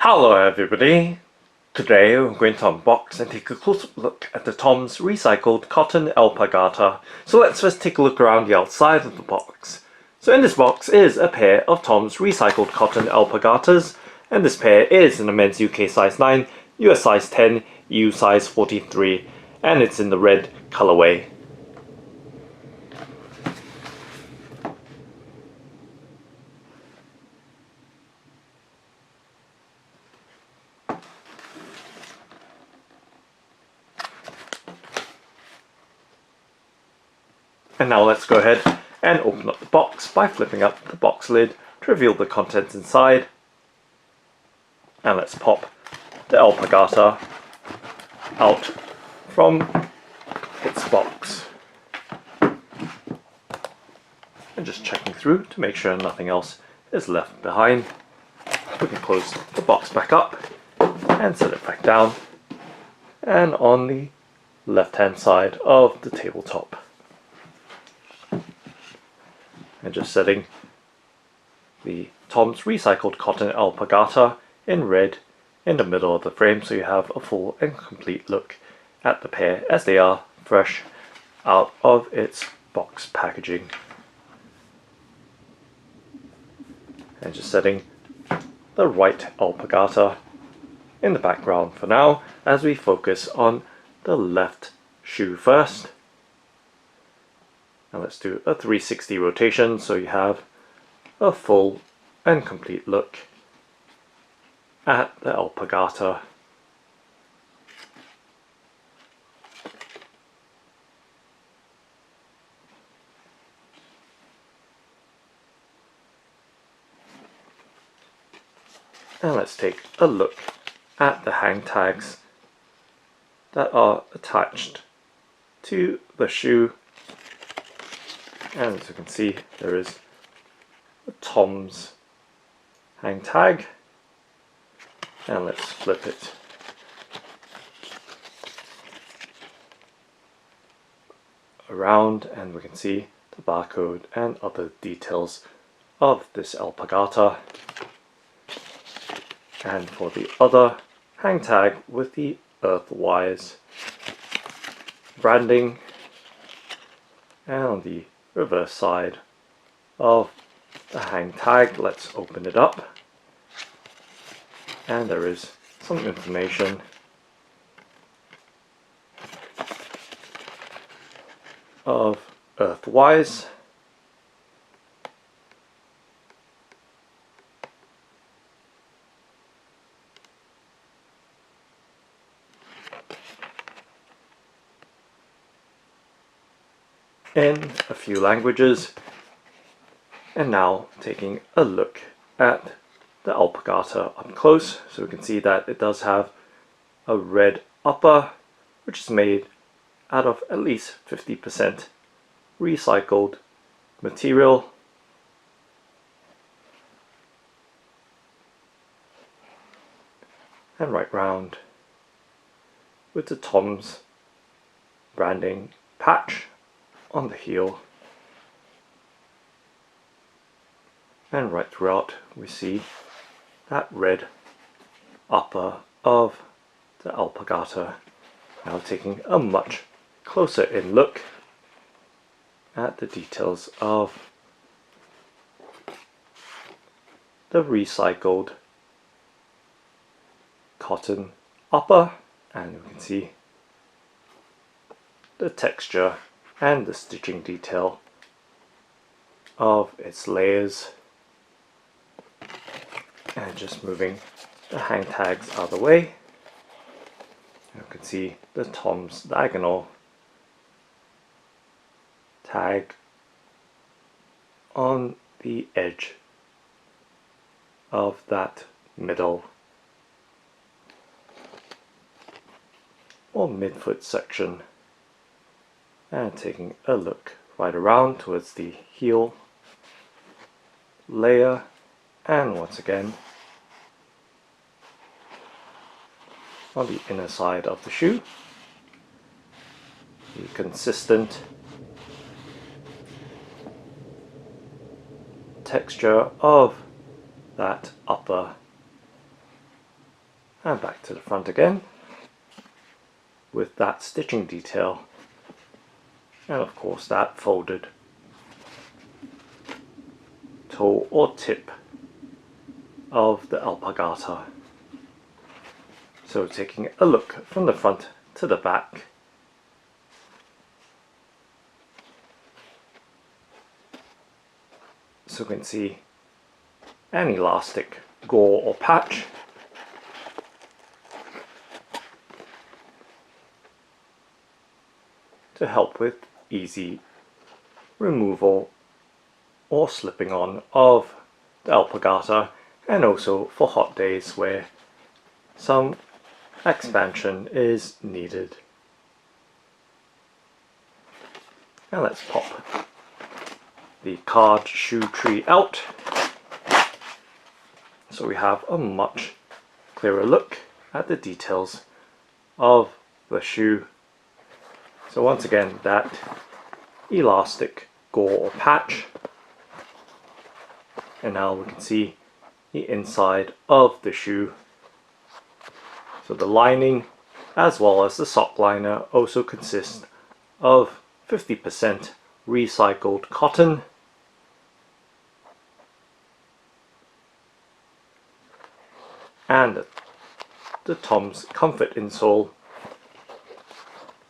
Hello everybody! Today we're going to unbox and take a close look at the TOMS Recycled Cotton Alpargata. So let's first take a look around the outside of the box. So in this box is a pair of TOMS Recycled Cotton Alpargatas, and this pair is in a men's UK size 9, US size 10, EU size 43, and it's in the red colourway. And now let's go ahead and open up the box by flipping up the box lid to reveal the contents inside. And let's pop the Alpargata out from its box. And just checking through to make sure nothing else is left behind. We can close the box back up and set it back down. And on the left hand side of the tabletop. And just setting the TOMS Recycled Cotton Alpargata in red in the middle of the frame, so you have a full and complete look at the pair as they are fresh out of its box packaging. And just setting the right Alpargata in the background for now as we focus on the left shoe first. And let's do a 360 rotation so you have a full and complete look at the Alpargata. And let's take a look at the hang tags that are attached to the shoe. And as you can see, there is a TOMS hang tag, and let's flip it around and we can see the barcode and other details of this Alpargata. And for the other hang tag with the earthwise branding, and on the reverse side of the hang tag, let's open it up, and there is some information of earthwise, in a few languages. And now taking a look at the Alpargata up close, so we can see that it does have a red upper which is made out of at least 50% recycled material. And right round with the TOMS branding patch on the heel, and right throughout we see that red upper of the Alpargata. Now taking a much closer in look at the details of the recycled cotton upper, and we can see the texture and the stitching detail of its layers. And just moving the hang tags out of the way, you can see the TOMS diagonal tag on the edge of that middle or midfoot section. And taking a look right around towards the heel layer, and once again on the inner side of the shoe, the consistent texture of that upper And back to the front again with that stitching detail, and of course that folded toe or tip of the alpargata. So taking a look from the front to the back, so we can see an elastic gore or patch, to help with easy removal or slipping on of the alpargata, and also for hot days where some expansion is needed. Now let's pop the card shoe tree out so we have a much clearer look at the details of the shoe. So once again, that elastic gore or patch, and now we can see the inside of the shoe. So the lining as well as the sock liner also consist of 50% recycled cotton, and the TOMS comfort insole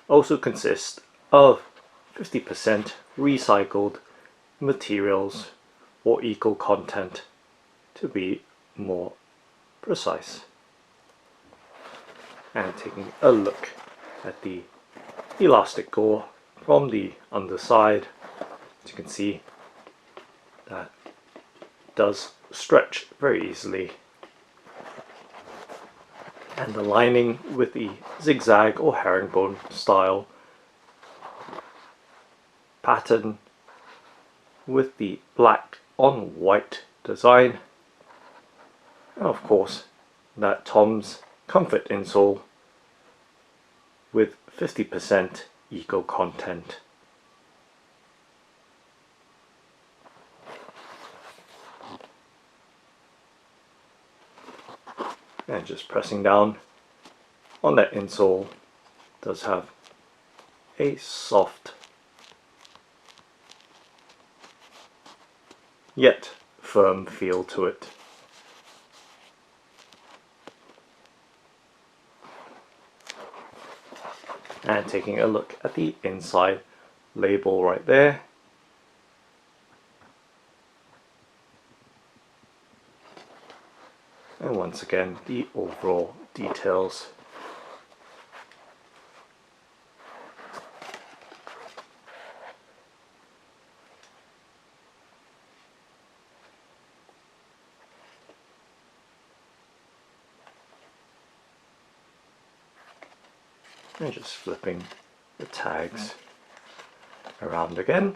also consists of 50% recycled materials, or eco content to be more precise. And taking a look at the elastic gore from the underside, as you can see, that does stretch very easily, and the lining with the zigzag or herringbone style pattern with the black on white design, and of course that TOMS comfort insole with 50% eco content. And just pressing down on that insole does have a soft yet firm feel to it. And taking a look at the inside label right there, and once again the overall details. And just flipping the tags around again.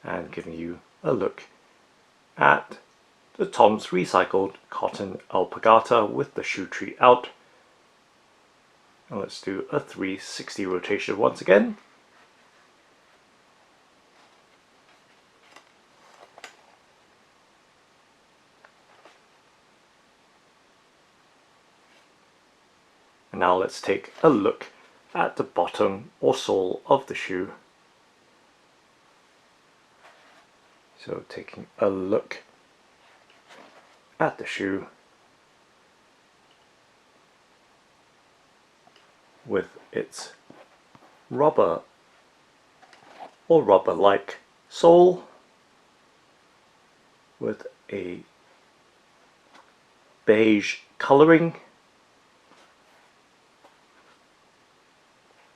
And giving you a look at the TOMS Recycled Cotton Alpargata with the shoe tree out. And let's do a 360 rotation once again. And now let's take a look at the bottom or sole of the shoe. So taking a look at the shoe with its rubber or rubber-like sole with a beige colouring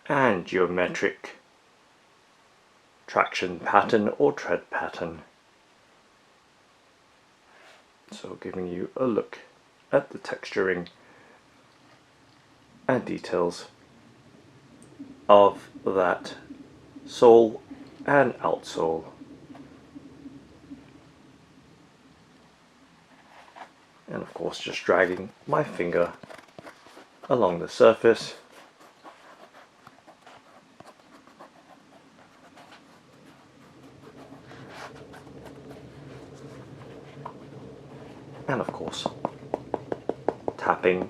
and geometric traction pattern or tread pattern. So giving you a look at the texturing and details of that sole and outsole. And of course just dragging my finger along the surface and of course tapping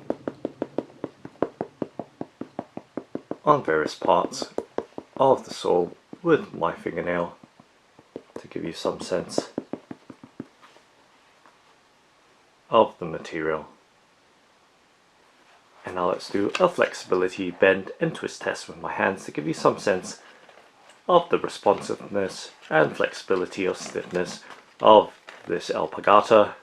on various parts of the sole with my fingernail to give you some sense of the material. And now let's do a flexibility, bend and twist test with my hands to give you some sense of the responsiveness and flexibility or stiffness of this alpargata.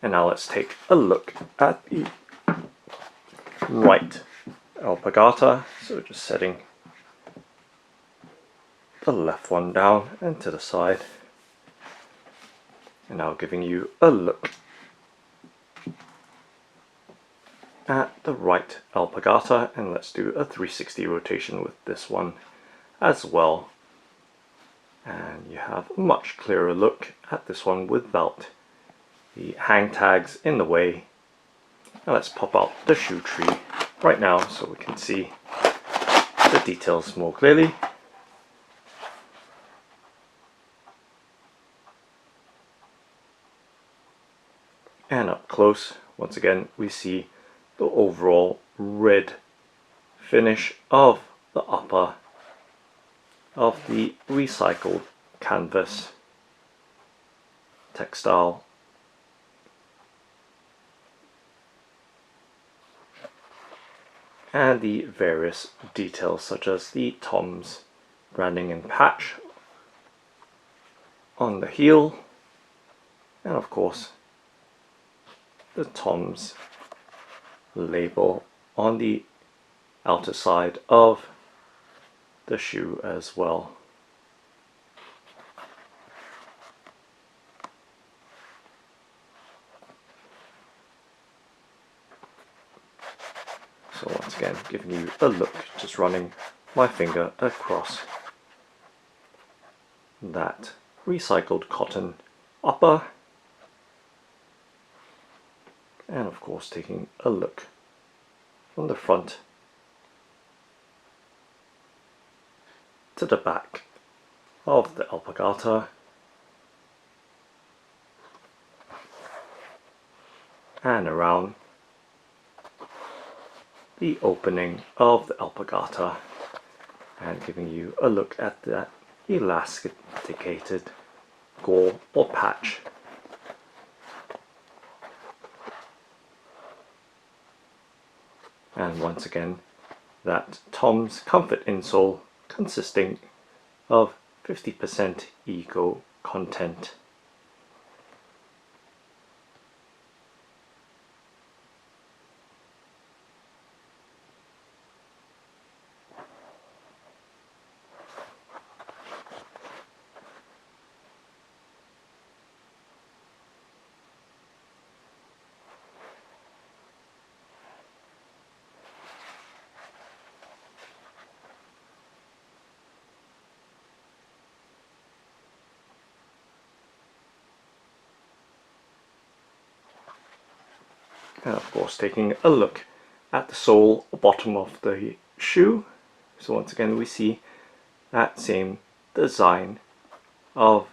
And now let's take a look at the right alpargata. So just setting the left one down and to the side. And now giving you a look at the right alpargata, and let's do a 360 rotation with this one as well. And you have a much clearer look at this one without the hang tags in the way. Now let's pop out the shoe tree right now so we can see the details more clearly. And up close, once again, we see the overall red finish of the upper of the recycled canvas textile. And the various details such as the TOMS branding and patch on the heel, and of course the TOMS label on the outer side of the shoe as well. So once again, giving you a look, just running my finger across that recycled cotton upper, and of course taking a look from the front to the back of the alpargata, and around the opening of the alpargata, and giving you a look at that elasticated gore or patch. And once again, that TOMS comfort insole consisting of 50% eco content. And of course taking a look at the sole bottom of the shoe. So once again we see that same design of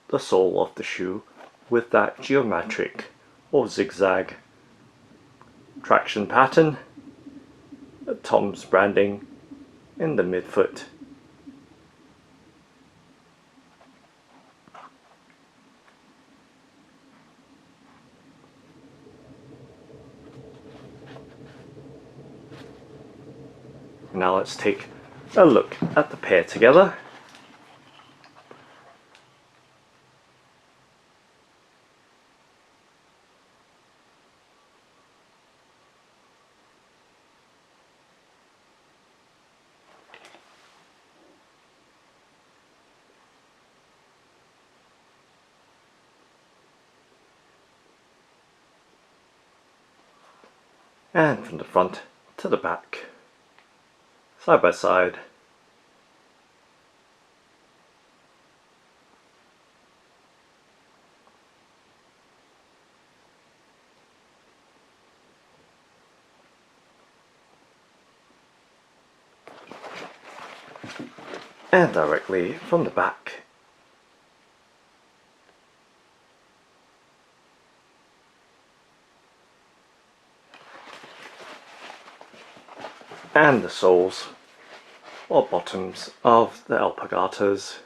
the sole of the shoe with that geometric or zigzag traction pattern, the TOMS branding in the midfoot. Now let's take a look at the pair together. and from the front to the back, side by side. And directly from the back. And the soles or bottoms of the alpargatas.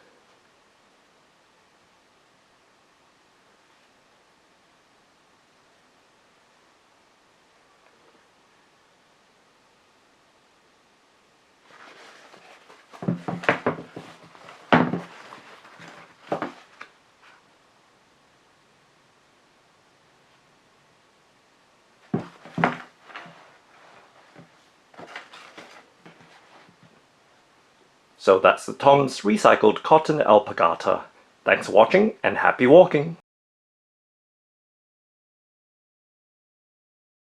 So that's the TOMS Recycled Cotton Alpargata. Thanks for watching and happy walking!